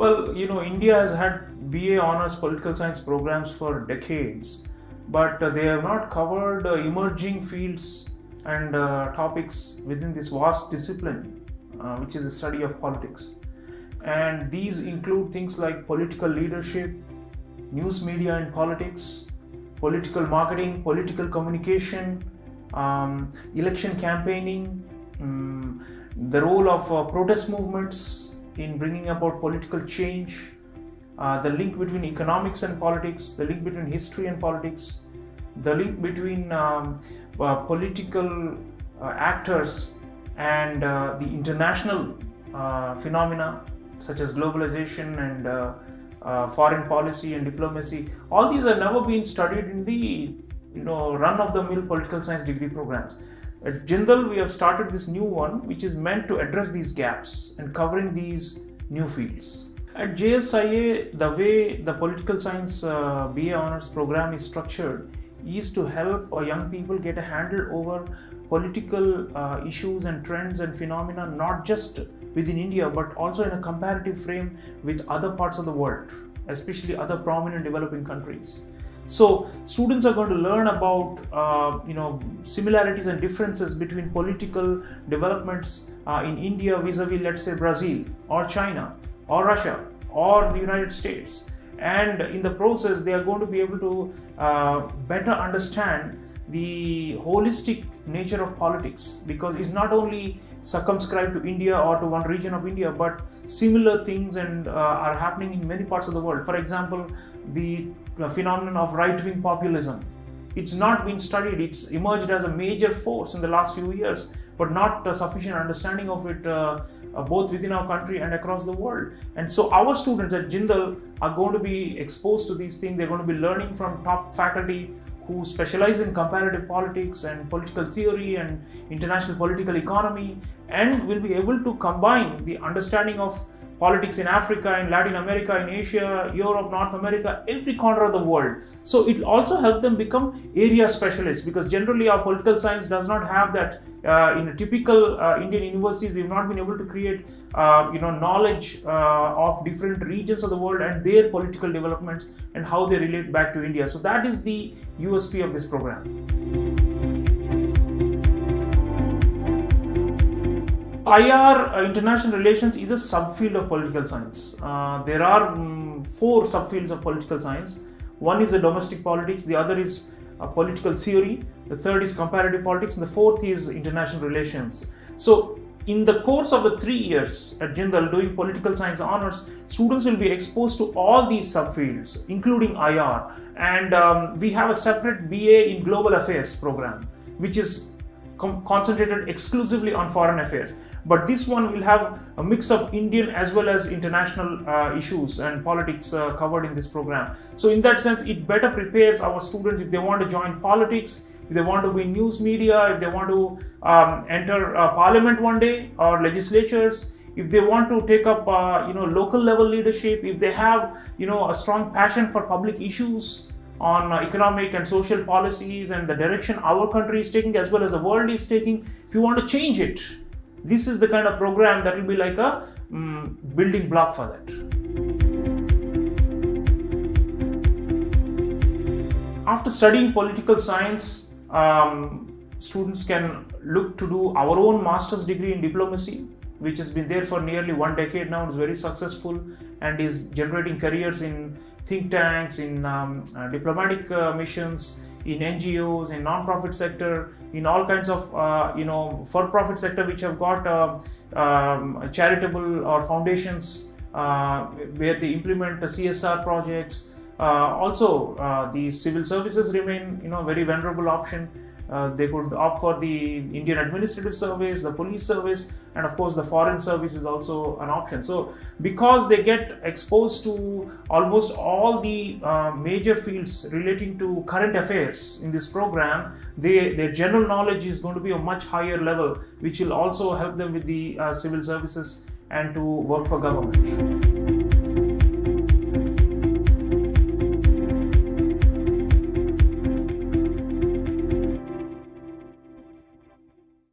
Well, India has had BA Honors Political Science programs for decades, but they have not covered emerging fields and topics within this vast discipline, which is the study of politics. And these include things like political leadership, news media and politics, political marketing, political communication, election campaigning, the role of protest movements in bringing about political change, the link between economics and politics, the link between history and politics, the link between political actors and the international phenomena such as globalization and foreign policy and diplomacy. All these have never been studied in the run-of-the-mill political science degree programs. At Jindal, we have started this new one, which is meant to address these gaps and covering these new fields. At JSIA, the way the political science BA Honors program is structured is to help young people get a handle over political issues and trends and phenomena, not just within India, but also in a comparative frame with other parts of the world, especially other prominent developing countries. So students are going to learn about similarities and differences between political developments in India vis-a-vis, let's say, Brazil or China or Russia or the United States. And in the process, they are going to be able to better understand the holistic nature of politics, because it's not only circumscribed to India or to one region of India, but similar things and are happening in many parts of the world. For example, the phenomenon of right-wing populism. It's not been studied. It's emerged as a major force in the last few years, but not sufficient understanding of it both within our country and across the world. And so our students at Jindal are going to be exposed to these things. They're going to be learning from top faculty who specialize in comparative politics and political theory and international political economy, and will be able to combine the understanding of politics in Africa, in Latin America, in Asia, Europe, North America, every corner of the world. So it will also help them become area specialists, because generally our political science does not have that. In a typical Indian universities, we've not been able to create knowledge of different regions of the world and their political developments and how they relate back to India. So that is the USP of this program. IR, international relations, is a subfield of political science. There are 4 subfields of political science. One is the domestic politics, the other is political theory, the third is comparative politics, and the fourth is international relations. So in the course of the 3 years at Jindal doing political science honors, students will be exposed to all these subfields, including IR. And we have a separate BA in global affairs program, which is concentrated exclusively on foreign affairs. But this one will have a mix of Indian as well as international issues and politics covered in this program. So in that sense, it better prepares our students if they want to join politics, if they want to be in news media, if they want to enter parliament one day or legislatures, if they want to take up local level leadership, if they have a strong passion for public issues on economic and social policies and the direction our country is taking as well as the world is taking, if you want to change it, this is the kind of program that will be like a building block for that. After studying political science, students can look to do our own master's degree in diplomacy, which has been there for nearly 1 decade now, is very successful and is generating careers in think tanks, in diplomatic missions, in NGOs, in non-profit sector, in all kinds of for-profit sector which have got charitable or foundations where they implement the CSR projects. Also, the civil services remain very venerable option. They could opt for the Indian Administrative Service, the police service, and of course the foreign service is also an option. So because they get exposed to almost all the major fields relating to current affairs in this program, their general knowledge is going to be a much higher level, which will also help them with the civil services and to work for government.